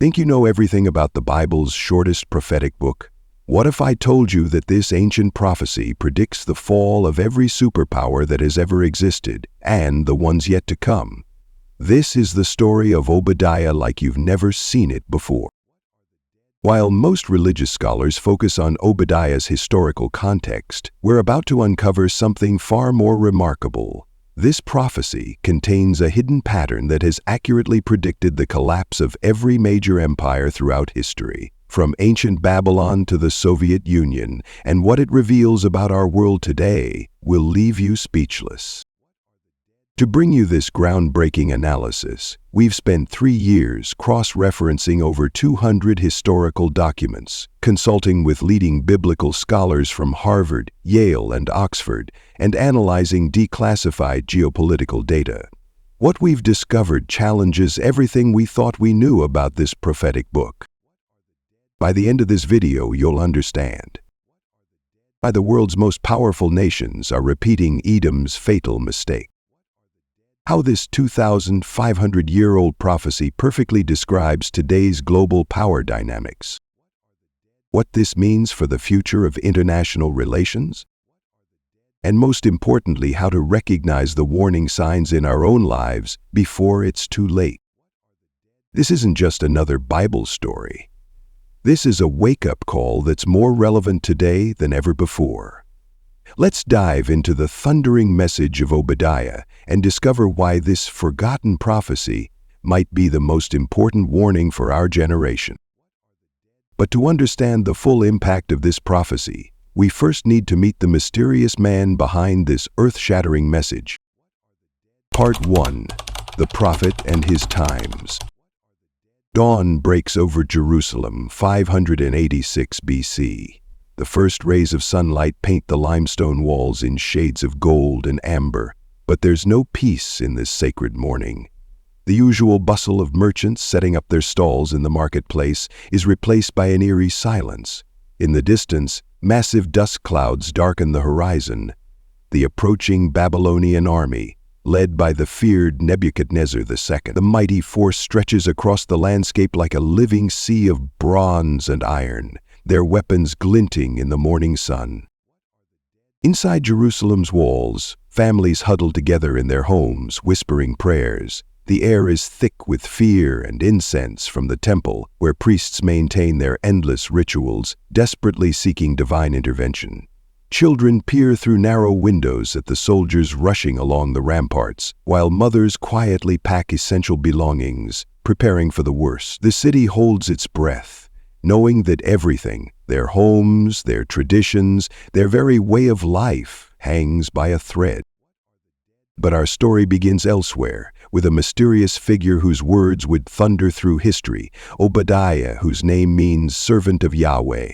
Think you know everything about the Bible's shortest prophetic book? What if I told you that this ancient prophecy predicts the fall of every superpower that has ever existed, and the ones yet to come? This is the story of Obadiah like you've never seen it before. While most religious scholars focus on Obadiah's historical context, we're about to uncover something far more remarkable. This prophecy contains a hidden pattern that has accurately predicted the collapse of every major empire throughout history, from ancient Babylon to the Soviet Union, and what it reveals about our world today will leave you speechless. To bring you this groundbreaking analysis, we've spent 3 years cross-referencing over 200 historical documents, consulting with leading biblical scholars from Harvard, Yale, and Oxford, and analyzing declassified geopolitical data. What we've discovered challenges everything we thought we knew about this prophetic book. By the end of this video, you'll understand why the world's most powerful nations are repeating Edom's fatal mistake. How this 2,500-year-old prophecy perfectly describes today's global power dynamics. What this means for the future of international relations. And most importantly, how to recognize the warning signs in our own lives before it's too late. This isn't just another Bible story. This is a wake-up call that's more relevant today than ever before. Let's dive into the thundering message of Obadiah and discover why this forgotten prophecy might be the most important warning for our generation. But to understand the full impact of this prophecy, we first need to meet the mysterious man behind this earth-shattering message. Part 1. The Prophet and His Times. Dawn breaks over Jerusalem, 586 BC. The first rays of sunlight paint the limestone walls in shades of gold and amber, but there's no peace in this sacred morning. The usual bustle of merchants setting up their stalls in the marketplace is replaced by an eerie silence. In the distance, massive dust clouds darken the horizon. The approaching Babylonian army, led by the feared Nebuchadnezzar II, the mighty force stretches across the landscape like a living sea of bronze and iron, their weapons glinting in the morning sun. Inside Jerusalem's walls, families huddle together in their homes, whispering prayers. The air is thick with fear and incense from the temple, where priests maintain their endless rituals, desperately seeking divine intervention. Children peer through narrow windows at the soldiers rushing along the ramparts, while mothers quietly pack essential belongings, preparing for the worst. The city holds its breath, knowing that everything, their homes, their traditions, their very way of life, hangs by a thread. But our story begins elsewhere, with a mysterious figure whose words would thunder through history, Obadiah, whose name means servant of Yahweh.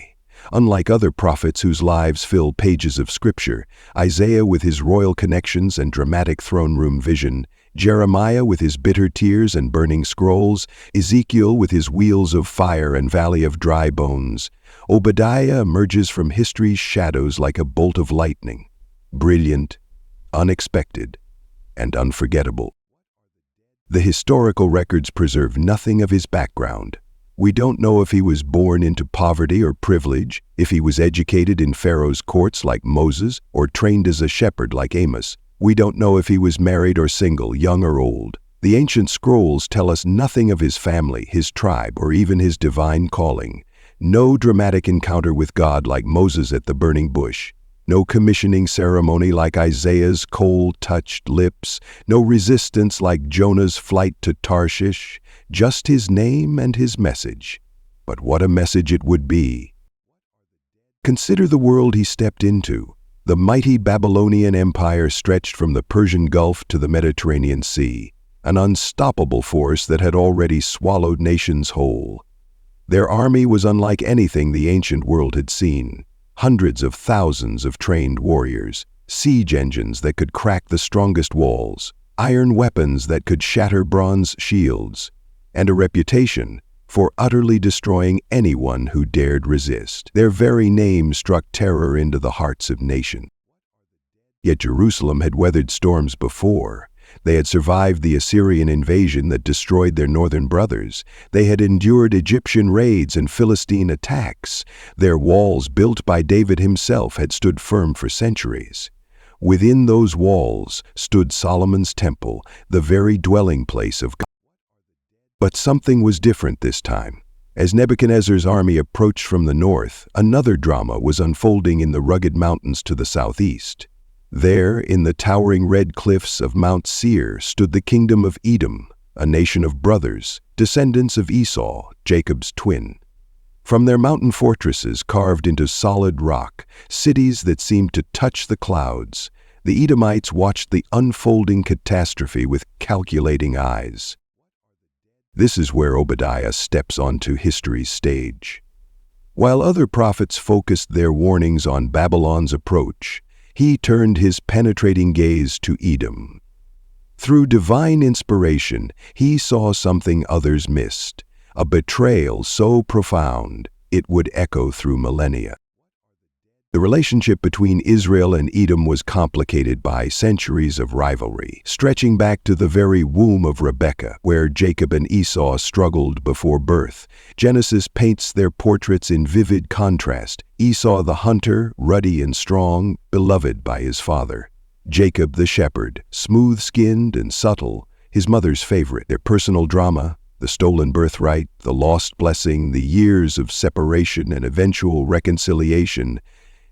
Unlike other prophets whose lives fill pages of scripture, Isaiah with his royal connections and dramatic throne room vision, Jeremiah with his bitter tears and burning scrolls, Ezekiel with his wheels of fire and valley of dry bones, Obadiah emerges from history's shadows like a bolt of lightning, brilliant, unexpected, and unforgettable. The historical records preserve nothing of his background. We don't know if he was born into poverty or privilege, if he was educated in Pharaoh's courts like Moses, or trained as a shepherd like Amos. We don't know if he was married or single, young or old. The ancient scrolls tell us nothing of his family, his tribe, or even his divine calling. No dramatic encounter with God like Moses at the burning bush. No commissioning ceremony like Isaiah's coal-touched lips. No resistance like Jonah's flight to Tarshish. Just his name and his message. But what a message it would be. Consider the world he stepped into. The mighty Babylonian Empire stretched from the Persian Gulf to the Mediterranean Sea, an unstoppable force that had already swallowed nations whole. Their army was unlike anything the ancient world had seen. Hundreds of thousands of trained warriors, siege engines that could crack the strongest walls, iron weapons that could shatter bronze shields, and a reputation for utterly destroying anyone who dared resist. Their very name struck terror into the hearts of nations. Yet Jerusalem had weathered storms before. They had survived the Assyrian invasion that destroyed their northern brothers. They had endured Egyptian raids and Philistine attacks. Their walls, built by David himself, had stood firm for centuries. Within those walls stood Solomon's temple, the very dwelling place of God. But something was different this time. As Nebuchadnezzar's army approached from the north, another drama was unfolding in the rugged mountains to the southeast. There, in the towering red cliffs of Mount Seir, stood the kingdom of Edom, a nation of brothers, descendants of Esau, Jacob's twin. From their mountain fortresses carved into solid rock, cities that seemed to touch the clouds, the Edomites watched the unfolding catastrophe with calculating eyes. This is where Obadiah steps onto history's stage. While other prophets focused their warnings on Babylon's approach, he turned his penetrating gaze to Edom. Through divine inspiration, he saw something others missed, a betrayal so profound it would echo through millennia. The relationship between Israel and Edom was complicated by centuries of rivalry, stretching back to the very womb of Rebekah, where Jacob and Esau struggled before birth. Genesis paints their portraits in vivid contrast. Esau the hunter, ruddy and strong, beloved by his father. Jacob the shepherd, smooth-skinned and subtle, his mother's favorite. Their personal drama, the stolen birthright, the lost blessing, the years of separation and eventual reconciliation,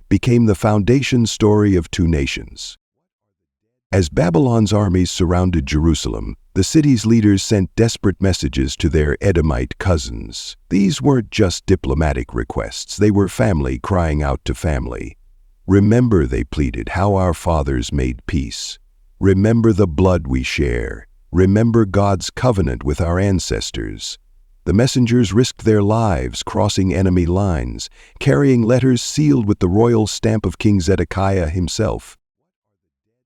became the foundation story of two nations. As Babylon's armies surrounded Jerusalem, the city's leaders sent desperate messages to their Edomite cousins. These weren't just diplomatic requests, they were family crying out to family. Remember, they pleaded, how our fathers made peace. Remember the blood we share. Remember God's covenant with our ancestors. The messengers risked their lives crossing enemy lines, carrying letters sealed with the royal stamp of King Zedekiah himself.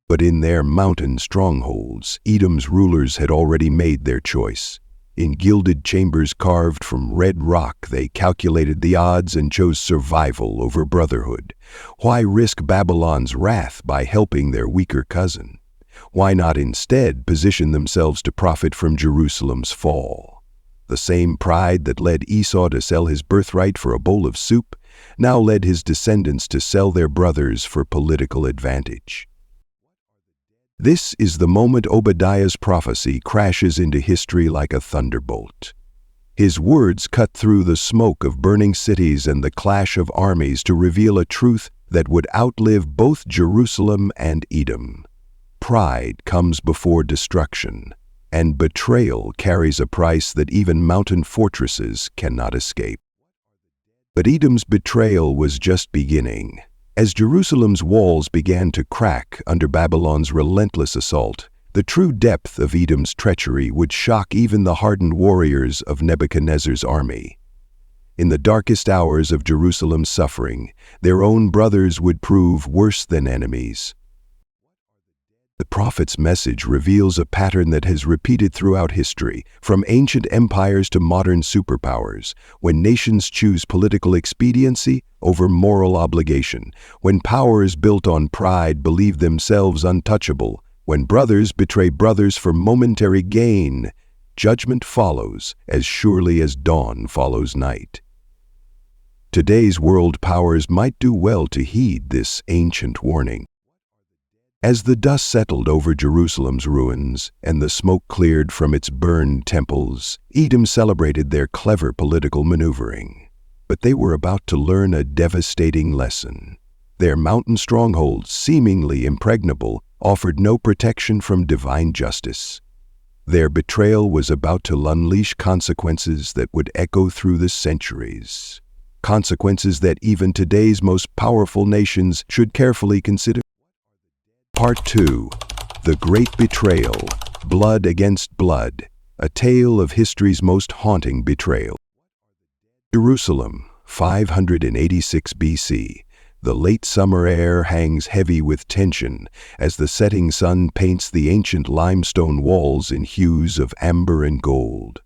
But in their mountain strongholds, Edom's rulers had already made their choice. In gilded chambers carved from red rock, they calculated the odds and chose survival over brotherhood. Why risk Babylon's wrath by helping their weaker cousin? Why not instead position themselves to profit from Jerusalem's fall? The same pride that led Esau to sell his birthright for a bowl of soup now led his descendants to sell their brothers for political advantage. This is the moment Obadiah's prophecy crashes into history like a thunderbolt. His words cut through the smoke of burning cities and the clash of armies to reveal a truth that would outlive both Jerusalem and Edom. Pride comes before destruction, and betrayal carries a price that even mountain fortresses cannot escape. But Edom's betrayal was just beginning. As Jerusalem's walls began to crack under Babylon's relentless assault, the true depth of Edom's treachery would shock even the hardened warriors of Nebuchadnezzar's army. In the darkest hours of Jerusalem's suffering, their own brothers would prove worse than enemies. The prophet's message reveals a pattern that has repeated throughout history, from ancient empires to modern superpowers. When nations choose political expediency over moral obligation, when powers built on pride believe themselves untouchable, when brothers betray brothers for momentary gain, judgment follows as surely as dawn follows night. Today's world powers might do well to heed this ancient warning. As the dust settled over Jerusalem's ruins and the smoke cleared from its burned temples, Edom celebrated their clever political maneuvering. But they were about to learn a devastating lesson. Their mountain strongholds, seemingly impregnable, offered no protection from divine justice. Their betrayal was about to unleash consequences that would echo through the centuries. Consequences that even today's most powerful nations should carefully consider. Part 2. The Great Betrayal, Blood Against Blood, a tale of history's most haunting betrayal. Jerusalem, 586 BC. The late summer air hangs heavy with tension as the setting sun paints the ancient limestone walls in hues of amber and gold.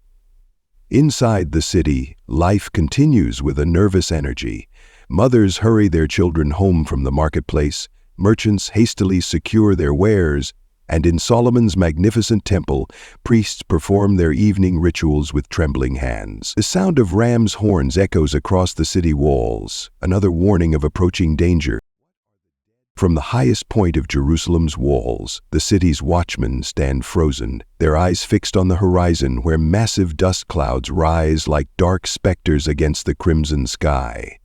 Inside the city, life continues with a nervous energy. Mothers hurry their children home from the marketplace. Merchants hastily secure their wares, And in Solomon's magnificent temple, priests perform their evening rituals with trembling hands. The sound of ram's horns echoes across the city walls, another warning of approaching danger. From the highest point of Jerusalem's walls, the city's watchmen stand frozen, their eyes fixed on the horizon where massive dust clouds rise like dark specters against the crimson sky.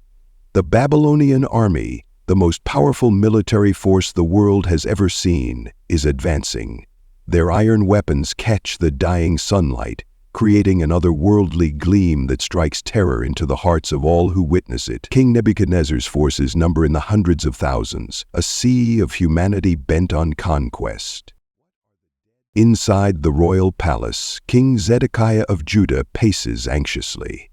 The Babylonian army, the most powerful military force the world has ever seen, is advancing. Their iron weapons catch the dying sunlight, creating an otherworldly gleam that strikes terror into the hearts of all who witness it. King Nebuchadnezzar's forces number in the hundreds of thousands, a sea of humanity bent on conquest. Inside the royal palace, King Zedekiah of Judah paces anxiously.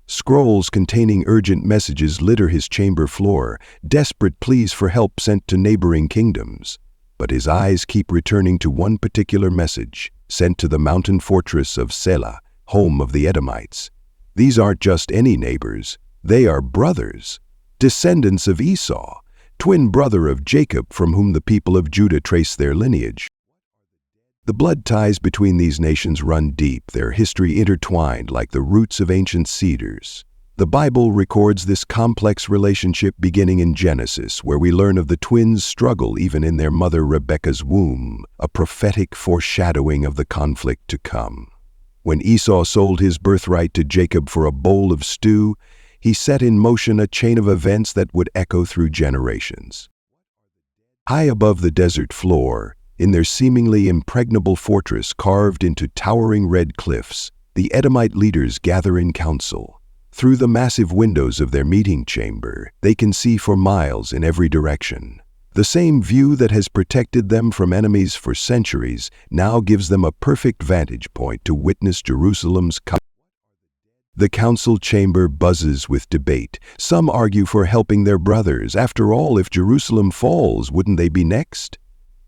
Scrolls containing urgent messages litter his chamber floor, desperate pleas for help sent to neighboring kingdoms. But his eyes keep returning to one particular message, sent to the mountain fortress of Selah, home of the Edomites. These aren't just any neighbors, they are brothers, descendants of Esau, twin brother of Jacob from whom the people of Judah trace their lineage. The blood ties between these nations run deep, their history intertwined like the roots of ancient cedars. The Bible records this complex relationship beginning in Genesis, where we learn of the twins' struggle even in their mother Rebekah's womb, a prophetic foreshadowing of the conflict to come. When Esau sold his birthright to Jacob for a bowl of stew, he set in motion a chain of events that would echo through generations. High above the desert floor, in their seemingly impregnable fortress carved into towering red cliffs, the Edomite leaders gather in council. Through the massive windows of their meeting chamber, they can see for miles in every direction. The same view that has protected them from enemies for centuries now gives them a perfect vantage point to witness Jerusalem's coming. The council chamber buzzes with debate. Some argue for helping their brothers. After all, if Jerusalem falls, wouldn't they be next?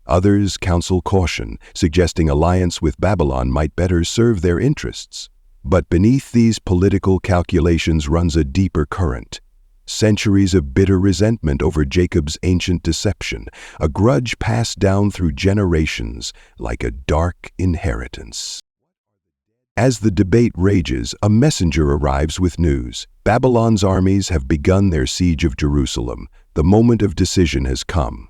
Others counsel caution, suggesting alliance with Babylon might better serve their interests. But beneath these political calculations runs a deeper current. Centuries of bitter resentment over Jacob's ancient deception, a grudge passed down through generations like a dark inheritance. As the debate rages, a messenger arrives with news. Babylon's armies have begun their siege of Jerusalem. The moment of decision has come.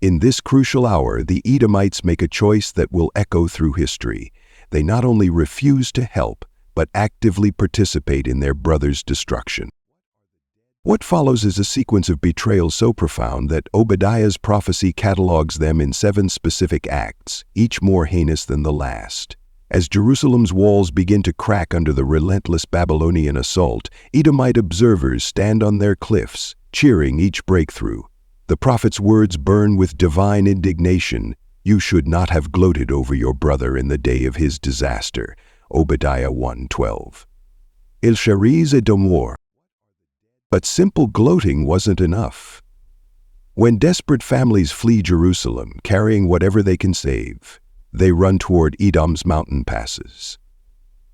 In this crucial hour, the Edomites make a choice that will echo through history. They not only refuse to help, but actively participate in their brother's destruction. What follows is a sequence of betrayals so profound that Obadiah's prophecy catalogs them in 7 specific acts, each more heinous than the last. As Jerusalem's walls begin to crack under the relentless Babylonian assault, Edomite observers stand on their cliffs, cheering each breakthrough. The prophet's words burn with divine indignation. You should not have gloated over your brother in the day of his disaster. Obadiah 1:12. Il chériz Edom war. But simple gloating wasn't enough. When desperate families flee Jerusalem, carrying whatever they can save, they run toward Edom's mountain passes.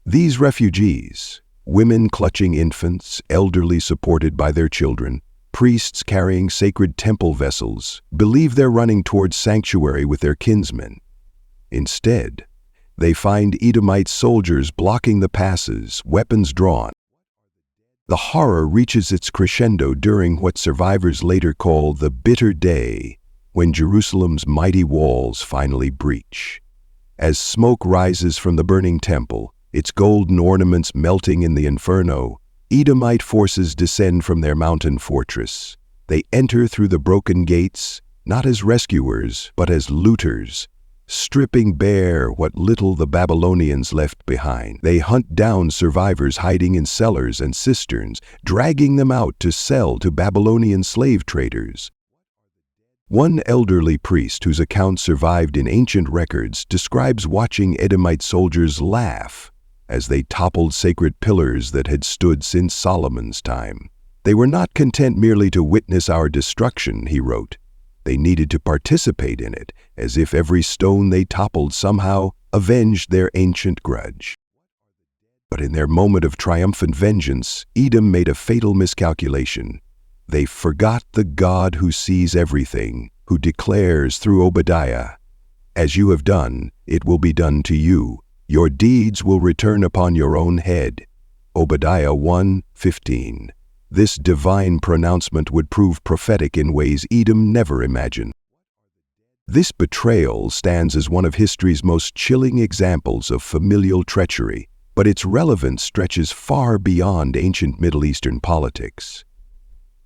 These refugees, women clutching infants, elderly supported by their children, priests carrying sacred temple vessels, believe they're running toward sanctuary with their kinsmen. Instead, they find Edomite soldiers blocking the passes, weapons drawn. The horror reaches its crescendo during what survivors later call the bitter day, when Jerusalem's mighty walls finally breach. As smoke rises from the burning temple, its golden ornaments melting in the inferno, Edomite forces descend from their mountain fortress. They enter through the broken gates, not as rescuers, but as looters, stripping bare what little the Babylonians left behind. They hunt down survivors hiding in cellars and cisterns, dragging them out to sell to Babylonian slave traders. One elderly priest whose account survived in ancient records describes watching Edomite soldiers laugh as they toppled sacred pillars that had stood since Solomon's time. They were not content merely to witness our destruction, he wrote. They needed to participate in it, as if every stone they toppled somehow avenged their ancient grudge. But in their moment of triumphant vengeance, Edom made a fatal miscalculation. They forgot the God who sees everything, who declares through Obadiah, As you have done, it will be done to you. Your deeds will return upon your own head. Obadiah 1:15. This divine pronouncement would prove prophetic in ways Edom never imagined. This betrayal stands as one of history's most chilling examples of familial treachery, but its relevance stretches far beyond ancient Middle Eastern politics.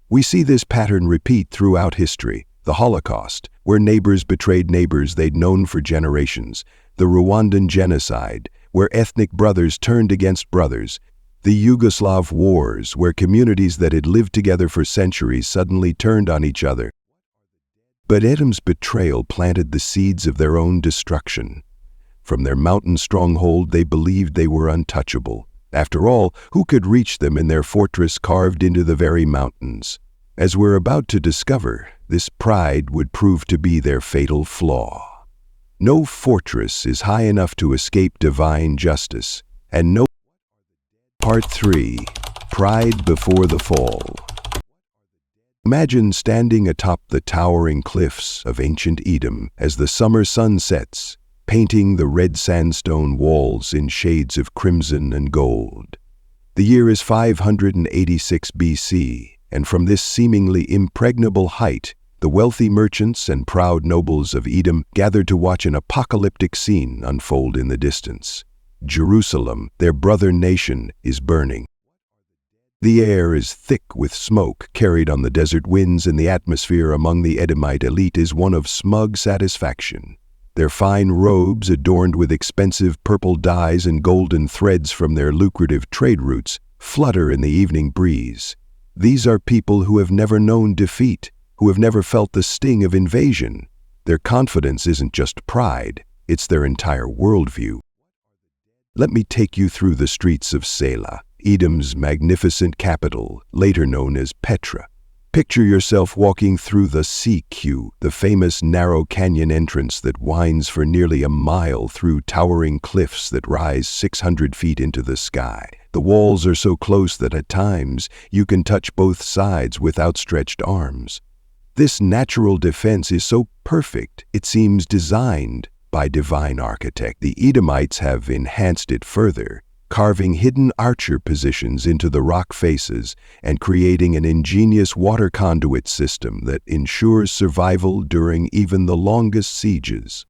We see this pattern repeat throughout history: the Holocaust, where neighbors betrayed neighbors they'd known for generations; the Rwandan genocide, where ethnic brothers turned against brothers; the Yugoslav wars, where communities that had lived together for centuries suddenly turned on each other. But Edom's betrayal planted the seeds of their own destruction. From their mountain stronghold, they believed they were untouchable. After all, who could reach them in their fortress carved into the very mountains? As we're about to discover, this pride would prove to be their fatal flaw. No fortress is high enough to escape divine justice, and no. Part 3. Pride before the fall. Imagine standing atop the towering cliffs of ancient Edom as the summer sun sets, painting the red sandstone walls in shades of crimson and gold. The year is 586 BC, and from this seemingly impregnable height, the wealthy merchants and proud nobles of Edom gathered to watch an apocalyptic scene unfold in the distance. Jerusalem, their brother nation, is burning. The air is thick with smoke carried on the desert winds, and the atmosphere among the Edomite elite is one of smug satisfaction. Their fine robes, adorned with expensive purple dyes and golden threads from their lucrative trade routes, flutter in the evening breeze. These are people who have never known defeat, who have never felt the sting of invasion. Their confidence isn't just pride, it's their entire worldview. Let me take you through the streets of Selah, Edom's magnificent capital, later known as Petra. Picture yourself walking through the CQ, the famous narrow canyon entrance that winds for nearly a mile through towering cliffs that rise 600 feet into the sky. The walls are so close that at times you can touch both sides with outstretched arms. This natural defense is so perfect, it seems designed by divine architect. The Edomites have enhanced it further, carving hidden archer positions into the rock faces and creating an ingenious water conduit system that ensures survival during even the longest sieges.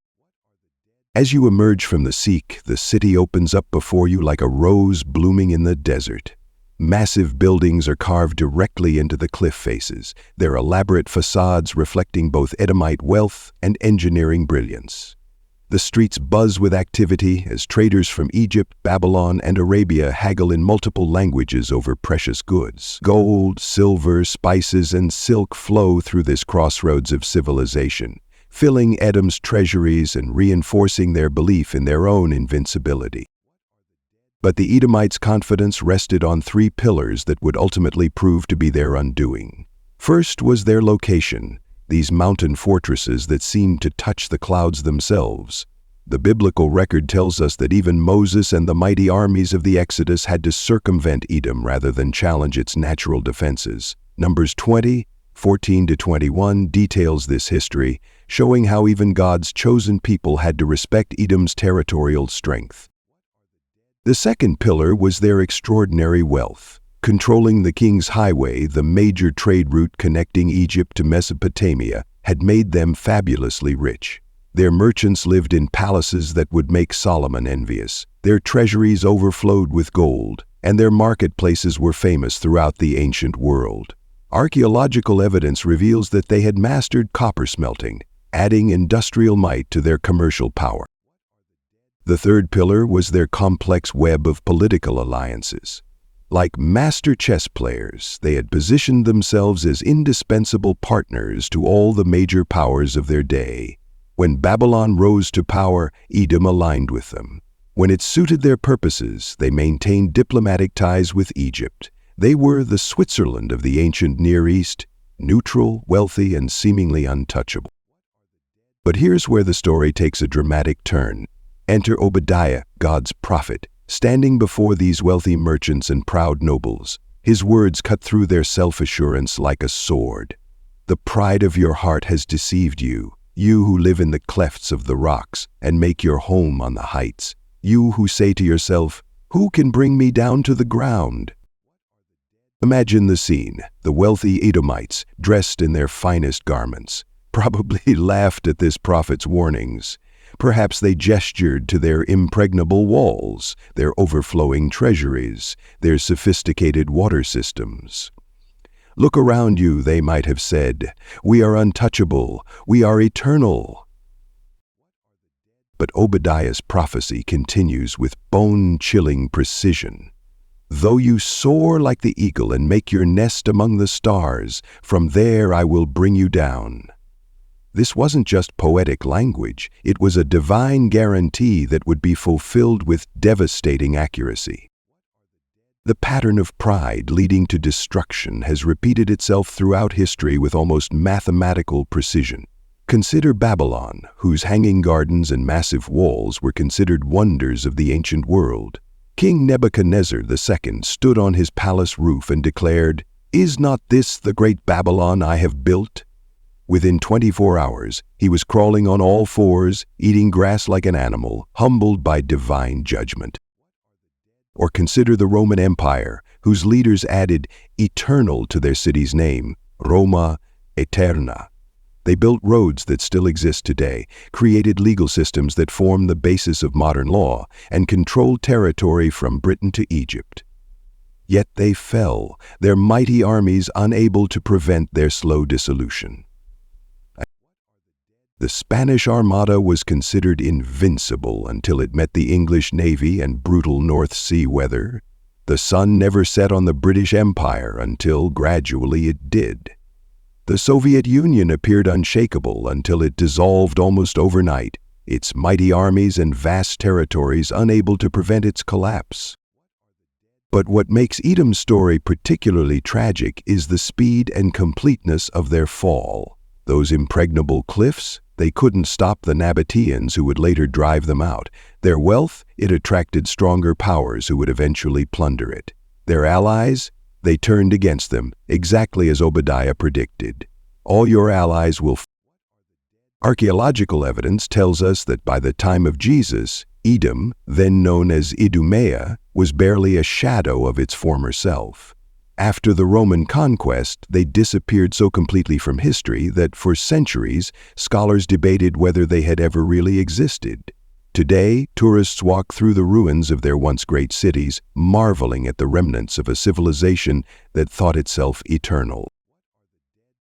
As you emerge from the Seek, the city opens up before you like a rose blooming in the desert. Massive buildings are carved directly into the cliff faces, their elaborate facades reflecting both Edomite wealth and engineering brilliance. The streets buzz with activity as traders from Egypt, Babylon, and Arabia haggle in multiple languages over precious goods. Gold, silver, spices, and silk flow through this crossroads of civilization, filling Edom's treasuries and reinforcing their belief in their own invincibility. But the Edomites' confidence rested on three pillars that would ultimately prove to be their undoing. First was their location, these mountain fortresses that seemed to touch the clouds themselves. The biblical record tells us that even Moses and the mighty armies of the Exodus had to circumvent Edom rather than challenge its natural defenses. Numbers 20:14-21 details this history, showing how even God's chosen people had to respect Edom's territorial strength. The second pillar was their extraordinary wealth. Controlling the King's Highway, the major trade route connecting Egypt to Mesopotamia, had made them fabulously rich. Their merchants lived in palaces that would make Solomon envious. Their treasuries overflowed with gold, and their marketplaces were famous throughout the ancient world. Archaeological evidence reveals that they had mastered copper smelting, adding industrial might to their commercial power. The third pillar was their complex web of political alliances. Like master chess players, they had positioned themselves as indispensable partners to all the major powers of their day. When Babylon rose to power, Edom aligned with them. When it suited their purposes, they maintained diplomatic ties with Egypt. They were the Switzerland of the ancient Near East, neutral, wealthy, and seemingly untouchable. But here's where the story takes a dramatic turn. Enter Obadiah, God's prophet, standing before these wealthy merchants and proud nobles. His words cut through their self-assurance like a sword. The pride of your heart has deceived you. you who live in the clefts of the rocks and make your home on the heights, you who say to yourself, "Who can bring me down to the ground?" Imagine the scene. The wealthy Edomites, dressed in their finest garments, probably laughed at this prophet's warnings. Perhaps they gestured to their impregnable walls, their overflowing treasuries, their sophisticated water systems. "Look around you," they might have said. "We are untouchable. We are eternal." But Obadiah's prophecy continues with bone-chilling precision. "Though you soar like the eagle and make your nest among the stars, from there I will bring you down." This wasn't just poetic language, it was a divine guarantee that would be fulfilled with devastating accuracy. The pattern of pride leading to destruction has repeated itself throughout history with almost mathematical precision. Consider Babylon, whose hanging gardens and massive walls were considered wonders of the ancient world. King Nebuchadnezzar II stood on his palace roof and declared, "Is not this the great Babylon I have built?" Within 24 hours, he was crawling on all fours, eating grass like an animal, humbled by divine judgment. Or consider the Roman Empire, whose leaders added eternal to their city's name, Roma Eterna. They built roads that still exist today, created legal systems that form the basis of modern law, and controlled territory from Britain to Egypt. Yet they fell, their mighty armies unable to prevent their slow dissolution. The Spanish Armada was considered invincible until it met the English Navy and brutal North Sea weather. The sun never set on the British Empire until gradually it did. The Soviet Union appeared unshakable until it dissolved almost overnight, its mighty armies and vast territories unable to prevent its collapse. But what makes Edom's story particularly tragic is the speed and completeness of their fall. Those impregnable cliffs, they couldn't stop the Nabateans who would later drive them out. Their wealth, it attracted stronger powers who would eventually plunder it. Their allies, they turned against them, exactly as Obadiah predicted. All your allies will fall. Archaeological evidence tells us that by the time of Jesus, Edom, then known as Idumea, was barely a shadow of its former self. After the Roman conquest, they disappeared so completely from history that for centuries, scholars debated whether they had ever really existed. Today, tourists walk through the ruins of their once great cities, marveling at the remnants of a civilization that thought itself eternal.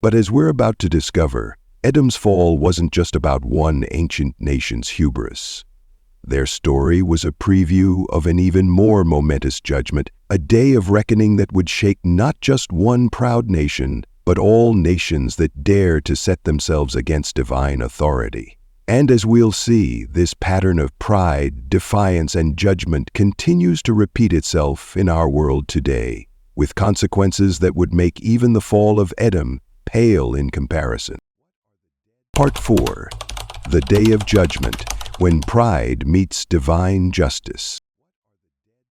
But as we're about to discover, Edom's fall wasn't just about one ancient nation's hubris. Their story was a preview of an even more momentous judgment, a day of reckoning that would shake not just one proud nation, but all nations that dare to set themselves against divine authority. And as we'll see, this pattern of pride, defiance, and judgment continues to repeat itself in our world today, with consequences that would make even the fall of Edom pale in comparison. Part 4. The Day of Judgment, when pride meets divine justice.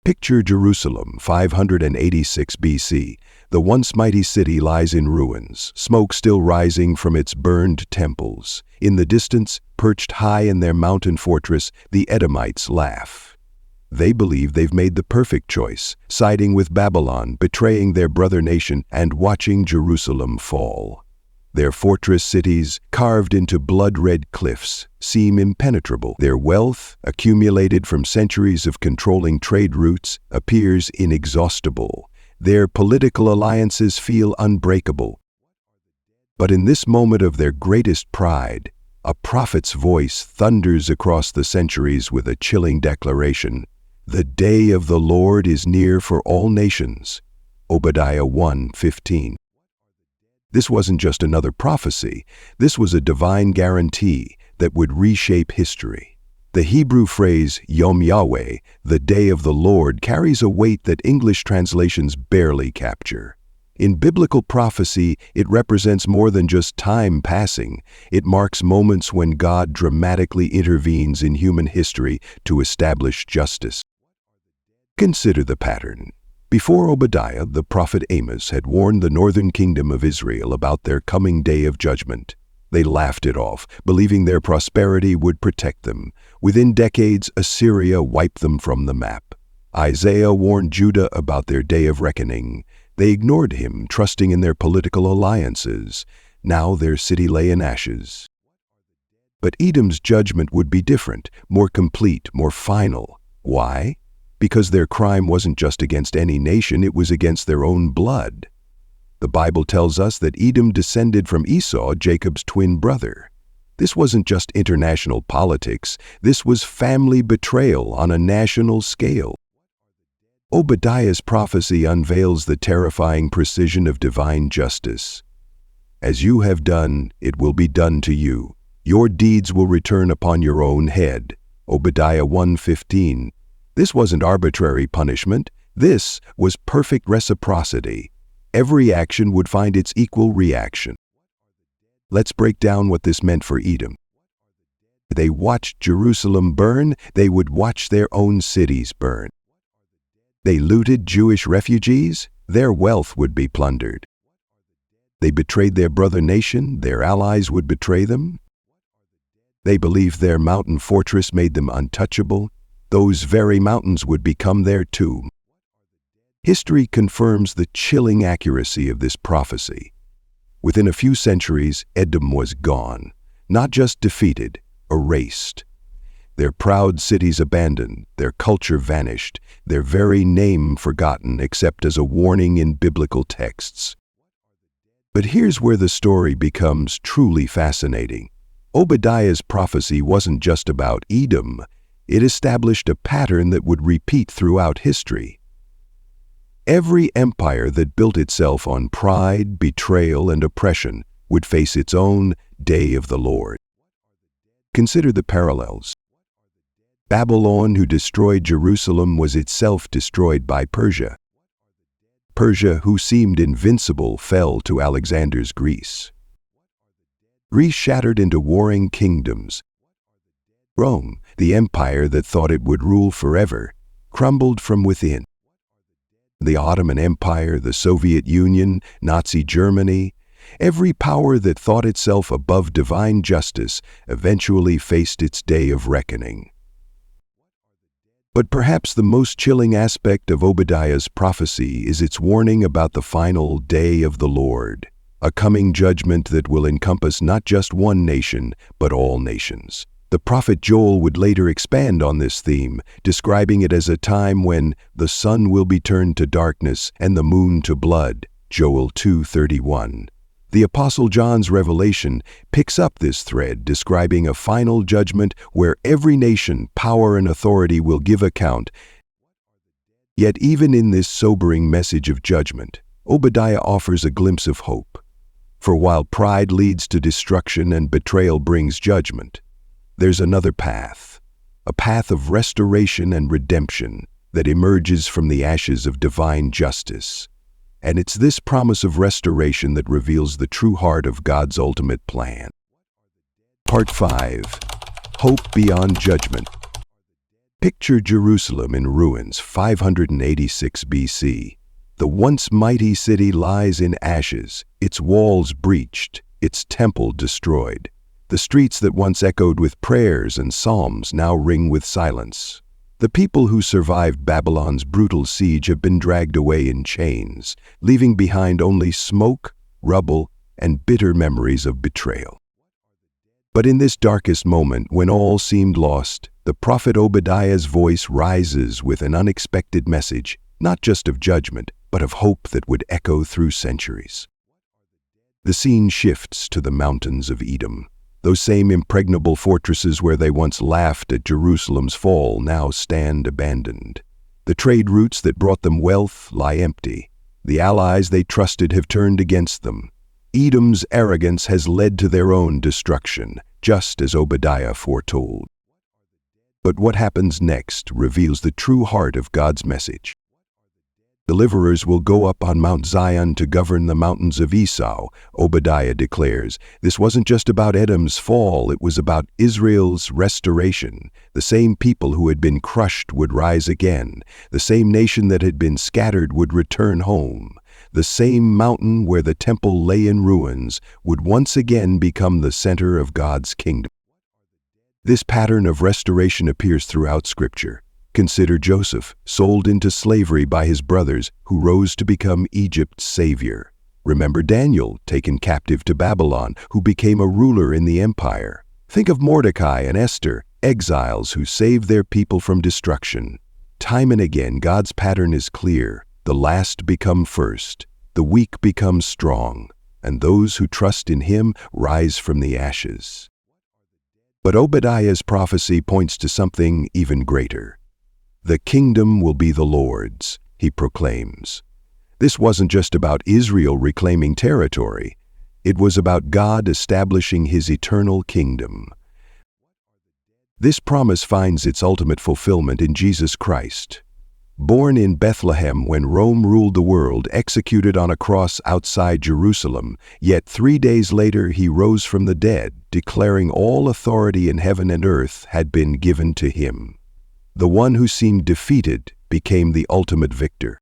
Picture Jerusalem, 586 BC. The once mighty city lies in ruins, smoke still rising from its burned temples. In the distance, perched high in their mountain fortress, the Edomites laugh. They believe they've made the perfect choice, siding with Babylon, betraying their brother nation, and watching Jerusalem fall. Their fortress cities, carved into blood-red cliffs, seem impenetrable. Their wealth, accumulated from centuries of controlling trade routes, appears inexhaustible. Their political alliances feel unbreakable. But in this moment of their greatest pride, a prophet's voice thunders across the centuries with a chilling declaration: "The day of the Lord is near for all nations." Obadiah 1:15. This wasn't just another prophecy, this was a divine guarantee that would reshape history. The Hebrew phrase, Yom Yahweh, the day of the Lord, carries a weight that English translations barely capture. In biblical prophecy, it represents more than just time passing. It marks moments when God dramatically intervenes in human history to establish justice. Consider the pattern. Before Obadiah, the prophet Amos had warned the northern kingdom of Israel about their coming day of judgment. They laughed it off, believing their prosperity would protect them. Within decades, Assyria wiped them from the map. Isaiah warned Judah about their day of reckoning. They ignored him, trusting in their political alliances. Now their city lay in ashes. But Edom's judgment would be different, more complete, more final. Why? Because their crime wasn't just against any nation, it was against their own blood. The Bible tells us that Edom descended from Esau, Jacob's twin brother. This wasn't just international politics, this was family betrayal on a national scale. Obadiah's prophecy unveils the terrifying precision of divine justice. As you have done, it will be done to you. Your deeds will return upon your own head. Obadiah 1:15. This wasn't arbitrary punishment. This was perfect reciprocity. Every action would find its equal reaction. Let's break down what this meant for Edom. They watched Jerusalem burn, they would watch their own cities burn. They looted Jewish refugees, their wealth would be plundered. They betrayed their brother nation, their allies would betray them. They believed their mountain fortress made them untouchable. Those very mountains would become their tomb. History confirms the chilling accuracy of this prophecy. Within a few centuries, Edom was gone, not just defeated, erased. Their proud cities abandoned, their culture vanished, their very name forgotten except as a warning in biblical texts. But here's where the story becomes truly fascinating. Obadiah's prophecy wasn't just about Edom, it established a pattern that would repeat throughout history. Every empire that built itself on pride, betrayal, and oppression would face its own day of the Lord. Consider the parallels. Babylon, who destroyed Jerusalem, was itself destroyed by Persia. Persia, who seemed invincible, fell to Alexander's Greece. Greece shattered into warring kingdoms. Rome, the empire that thought it would rule forever, crumbled from within. The Ottoman Empire, the Soviet Union, Nazi Germany, every power that thought itself above divine justice eventually faced its day of reckoning. But perhaps the most chilling aspect of Obadiah's prophecy is its warning about the final day of the Lord, a coming judgment that will encompass not just one nation, but all nations. The prophet Joel would later expand on this theme, describing it as a time when the sun will be turned to darkness and the moon to blood, Joel 2:31. The Apostle John's revelation picks up this thread, describing a final judgment where every nation, power, and authority will give account. Yet even in this sobering message of judgment, Obadiah offers a glimpse of hope. For while pride leads to destruction and betrayal brings judgment, there's another path, a path of restoration and redemption that emerges from the ashes of divine justice. And it's this promise of restoration that reveals the true heart of God's ultimate plan. Part 5. Hope Beyond Judgment. Picture Jerusalem in ruins, 586 BC. The once mighty city lies in ashes, its walls breached, its temple destroyed. The streets that once echoed with prayers and psalms now ring with silence. The people who survived Babylon's brutal siege have been dragged away in chains, leaving behind only smoke, rubble, and bitter memories of betrayal. But in this darkest moment, when all seemed lost, the prophet Obadiah's voice rises with an unexpected message, not just of judgment, but of hope that would echo through centuries. The scene shifts to the mountains of Edom. Those same impregnable fortresses where they once laughed at Jerusalem's fall now stand abandoned. The trade routes that brought them wealth lie empty. The allies they trusted have turned against them. Edom's arrogance has led to their own destruction, just as Obadiah foretold. But what happens next reveals the true heart of God's message. Deliverers will go up on Mount Zion to govern the mountains of Esau, Obadiah declares. This wasn't just about Edom's fall, it was about Israel's restoration. The same people who had been crushed would rise again. The same nation that had been scattered would return home. the same mountain where the temple lay in ruins, would once again become the center of God's kingdom. This pattern of restoration appears throughout Scripture. Consider Joseph, sold into slavery by his brothers, who rose to become Egypt's savior. Remember Daniel, taken captive to Babylon, who became a ruler in the empire. Think of Mordecai and Esther, exiles who saved their people from destruction. Time and again, God's pattern is clear. The last become first, the weak become strong, and those who trust in Him rise from the ashes. But Obadiah's prophecy points to something even greater. The kingdom will be the Lord's, he proclaims. This wasn't just about Israel reclaiming territory. It was about God establishing His eternal kingdom. This promise finds its ultimate fulfillment in Jesus Christ. Born in Bethlehem when Rome ruled the world, executed on a cross outside Jerusalem, yet 3 days later He rose from the dead, declaring all authority in heaven and earth had been given to Him. The one who seemed defeated became the ultimate victor.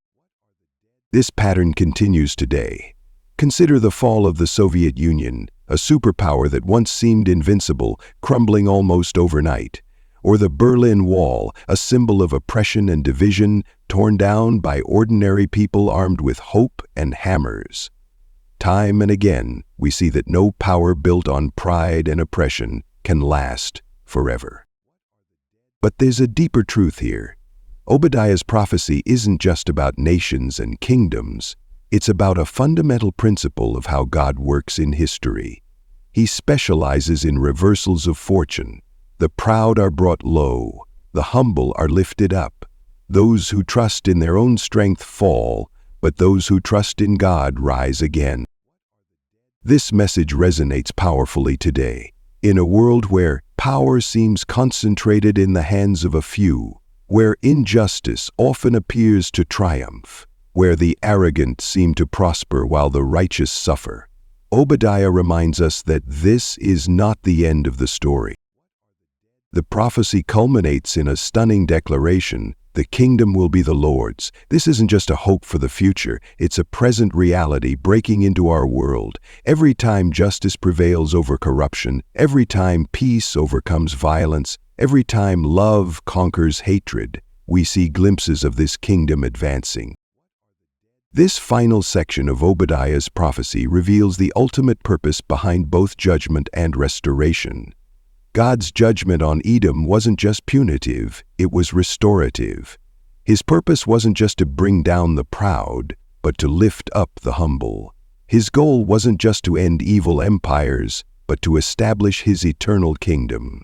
This pattern continues today. Consider the fall of the Soviet Union, a superpower that once seemed invincible, crumbling almost overnight. Or the Berlin Wall, a symbol of oppression and division, torn down by ordinary people armed with hope and hammers. Time and again, we see that no power built on pride and oppression can last forever. But there's a deeper truth here. Obadiah's prophecy isn't just about nations and kingdoms. It's about a fundamental principle of how God works in history. He specializes in reversals of fortune. The proud are brought low, the humble are lifted up. Those who trust in their own strength fall, but those who trust in God rise again. This message resonates powerfully today. In a world where power seems concentrated in the hands of a few, where injustice often appears to triumph, where the arrogant seem to prosper while the righteous suffer, Obadiah reminds us that this is not the end of the story. The prophecy culminates in a stunning declaration: the kingdom will be the Lord's. This isn't just a hope for the future, it's a present reality breaking into our world. Every time justice prevails over corruption, every time peace overcomes violence, every time love conquers hatred, we see glimpses of this kingdom advancing. This final section of Obadiah's prophecy reveals the ultimate purpose behind both judgment and restoration. God's judgment on Edom wasn't just punitive, it was restorative. His purpose wasn't just to bring down the proud, but to lift up the humble. His goal wasn't just to end evil empires, but to establish His eternal kingdom.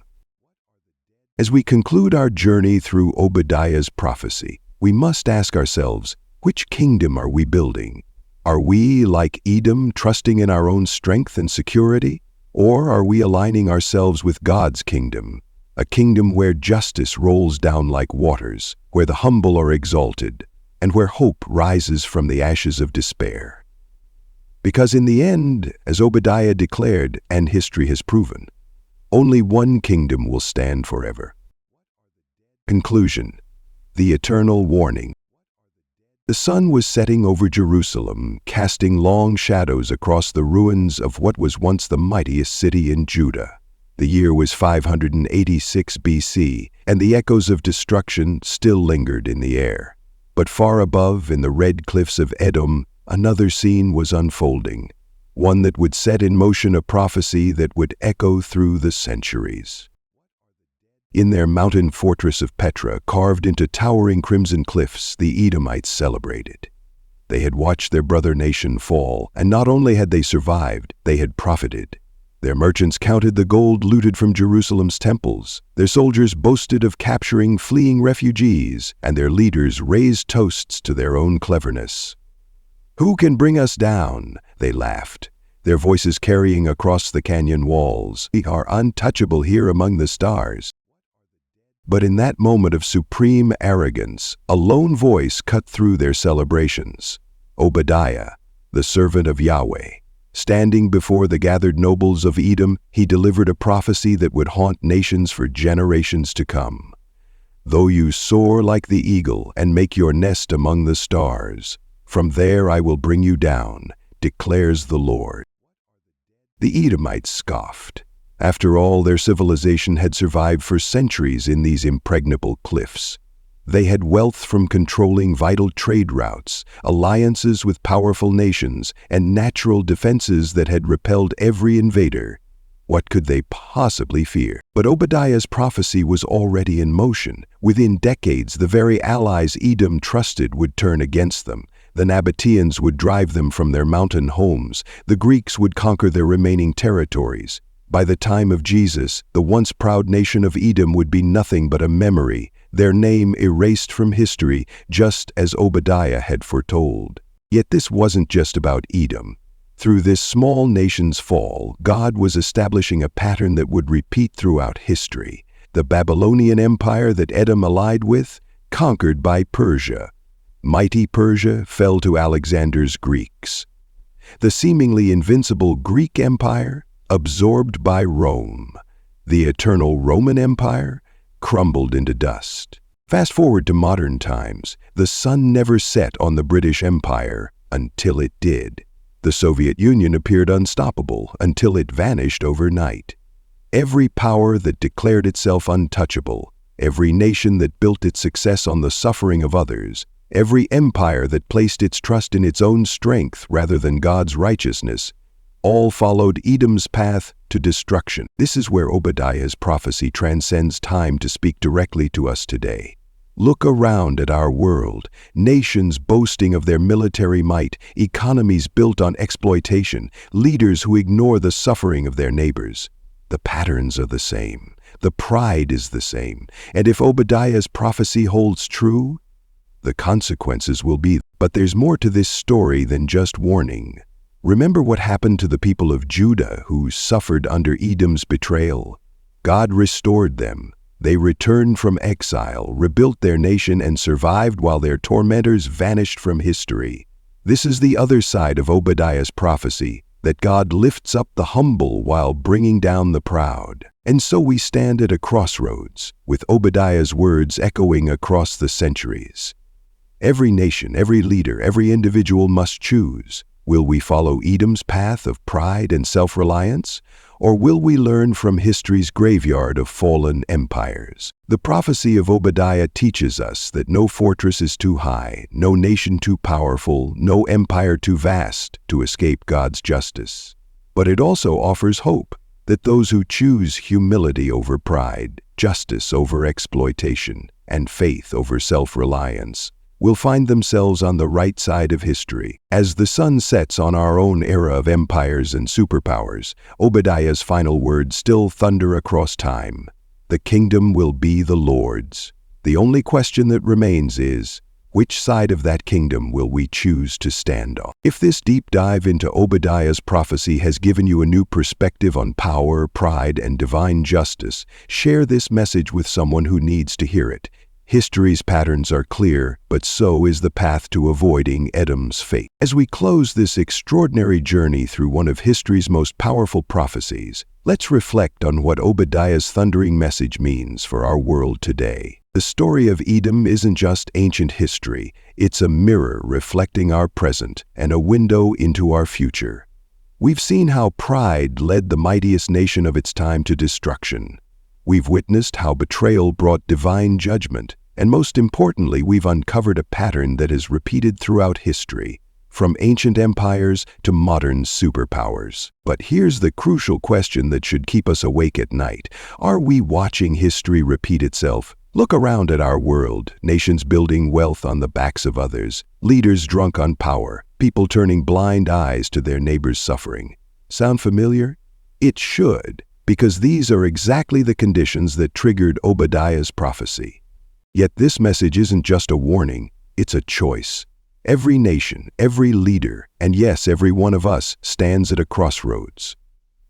As we conclude our journey through Obadiah's prophecy, we must ask ourselves, which kingdom are we building? Are we, like Edom, trusting in our own strength and security? Or are we aligning ourselves with God's kingdom, a kingdom where justice rolls down like waters, where the humble are exalted, and where hope rises from the ashes of despair? Because in the end, as Obadiah declared, and history has proven, only one kingdom will stand forever. Conclusion: the eternal warning. The sun was setting over Jerusalem, casting long shadows across the ruins of what was once the mightiest city in Judah. The year was 586 BC, and the echoes of destruction still lingered in the air. But far above, in the red cliffs of Edom, another scene was unfolding, one that would set in motion a prophecy that would echo through the centuries. In their mountain fortress of Petra, carved into towering crimson cliffs, the Edomites celebrated. They had watched their brother nation fall, and not only had they survived, they had profited. Their merchants counted the gold looted from Jerusalem's temples. Their soldiers boasted of capturing fleeing refugees, and their leaders raised toasts to their own cleverness. "Who can bring us down?" they laughed, their voices carrying across the canyon walls. "We are untouchable here among the stars." But in that moment of supreme arrogance, a lone voice cut through their celebrations. Obadiah, the servant of Yahweh. Standing before the gathered nobles of Edom, he delivered a prophecy that would haunt nations for generations to come. "Though you soar like the eagle and make your nest among the stars, From there I will bring you down, declares the Lord." The Edomites scoffed. After all, their civilization had survived for centuries in these impregnable cliffs. They had wealth from controlling vital trade routes, alliances with powerful nations, and natural defenses that had repelled every invader. What could they possibly fear? But Obadiah's prophecy was already in motion. Within decades, the very allies Edom trusted would turn against them. The Nabateans would drive them from their mountain homes. The Greeks would conquer their remaining territories. By the time of Jesus, the once proud nation of Edom would be nothing but a memory, their name erased from history, just as Obadiah had foretold. Yet this wasn't just about Edom. Through this small nation's fall, God was establishing a pattern that would repeat throughout history. The Babylonian Empire that Edom allied with, conquered by Persia. Mighty Persia fell to Alexander's Greeks. The seemingly invincible Greek Empire, absorbed by Rome. The eternal Roman Empire crumbled into dust. Fast forward to modern times, the sun never set on the British Empire until it did. The Soviet Union appeared unstoppable until it vanished overnight. Every power that declared itself untouchable, every nation that built its success on the suffering of others, every empire that placed its trust in its own strength rather than God's righteousness, all followed Edom's path to destruction. This is where Obadiah's prophecy transcends time to speak directly to us today. Look around at our world, nations boasting of their military might, economies built on exploitation, leaders who ignore the suffering of their neighbors. The patterns are the same. The pride is the same. And if Obadiah's prophecy holds true, the consequences will be. But there's more to this story than just warning. Remember what happened to the people of Judah who suffered under Edom's betrayal? God restored them. They returned from exile, rebuilt their nation, and survived while their tormentors vanished from history. This is the other side of Obadiah's prophecy, that God lifts up the humble while bringing down the proud. And so we stand at a crossroads, with Obadiah's words echoing across the centuries. Every nation, every leader, every individual must choose. Will we follow Edom's path of pride and self-reliance, or will we learn from history's graveyard of fallen empires? The prophecy of Obadiah teaches us that no fortress is too high, no nation too powerful, no empire too vast to escape God's justice. But it also offers hope that those who choose humility over pride, justice over exploitation, and faith over self-reliance will find themselves on the right side of history. As the sun sets on our own era of empires and superpowers, Obadiah's final words still thunder across time. The kingdom will be the Lord's. The only question that remains is, which side of that kingdom will we choose to stand on? If this deep dive into Obadiah's prophecy has given you a new perspective on power, pride, and divine justice, share this message with someone who needs to hear it. History's patterns are clear, but so is the path to avoiding Edom's fate. As we close this extraordinary journey through one of history's most powerful prophecies, let's reflect on what Obadiah's thundering message means for our world today. The story of Edom isn't just ancient history, it's a mirror reflecting our present and a window into our future. We've seen how pride led the mightiest nation of its time to destruction. We've witnessed how betrayal brought divine judgment, and most importantly, we've uncovered a pattern that is repeated throughout history, from ancient empires to modern superpowers. But here's the crucial question that should keep us awake at night. Are we watching history repeat itself? Look around at our world, nations building wealth on the backs of others, leaders drunk on power, people turning blind eyes to their neighbors' suffering. Sound familiar? It should, because these are exactly the conditions that triggered Obadiah's prophecy. Yet this message isn't just a warning, it's a choice. Every nation, every leader, and yes, every one of us stands at a crossroads.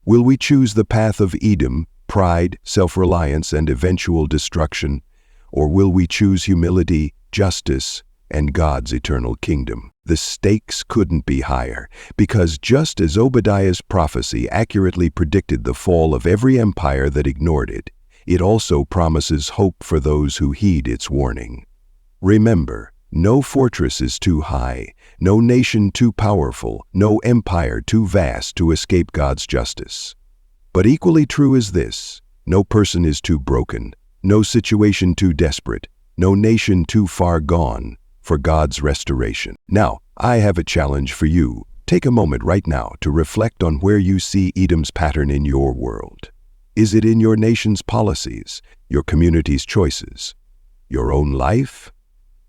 Will we choose the path of Edom, pride, self-reliance, and eventual destruction? Or will we choose humility, justice, and God's eternal kingdom? The stakes couldn't be higher, because just as Obadiah's prophecy accurately predicted the fall of every empire that ignored it, it also promises hope for those who heed its warning. Remember, No fortress is too high, no nation too powerful, no empire too vast to escape God's justice. But equally true is this: no person is too broken, no situation too desperate, no nation too far gone for God's restoration. Now, I have a challenge for you. Take a moment right now to reflect on where you see Edom's pattern in your world. Is it in your nation's policies, your community's choices, your own life?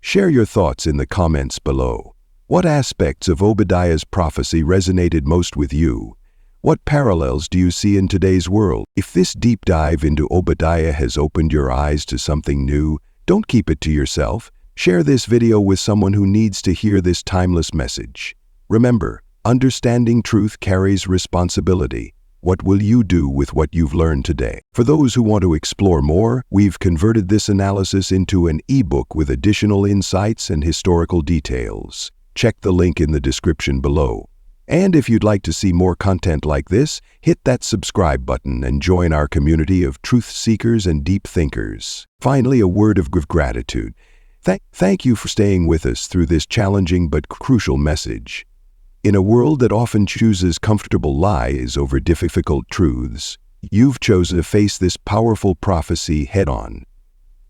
Share your thoughts in the comments below. What aspects of Obadiah's prophecy resonated most with you? What parallels do you see in today's world? If this deep dive into Obadiah has opened your eyes to something new, don't keep it to yourself. Share this video with someone who needs to hear this timeless message. Remember, understanding truth carries responsibility. What will you do with what you've learned today? For those who want to explore more, we've converted this analysis into an ebook with additional insights and historical details. Check the link in the description below. And if you'd like to see more content like this, hit that subscribe button and join our community of truth seekers and deep thinkers. Finally, a word of gratitude. Thank you for staying with us through this challenging but crucial message. In a world that often chooses comfortable lies over difficult truths, you've chosen to face this powerful prophecy head-on.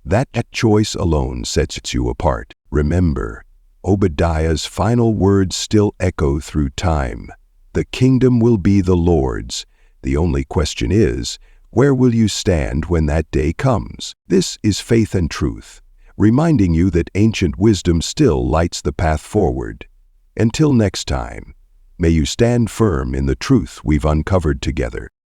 That choice alone sets you apart. Remember, Obadiah's final words still echo through time. The kingdom will be the Lord's. The only question is, where will you stand when that day comes? This is Faith and Truth, reminding you that ancient wisdom still lights the path forward. Until next time, may you stand firm in the truth we've uncovered together.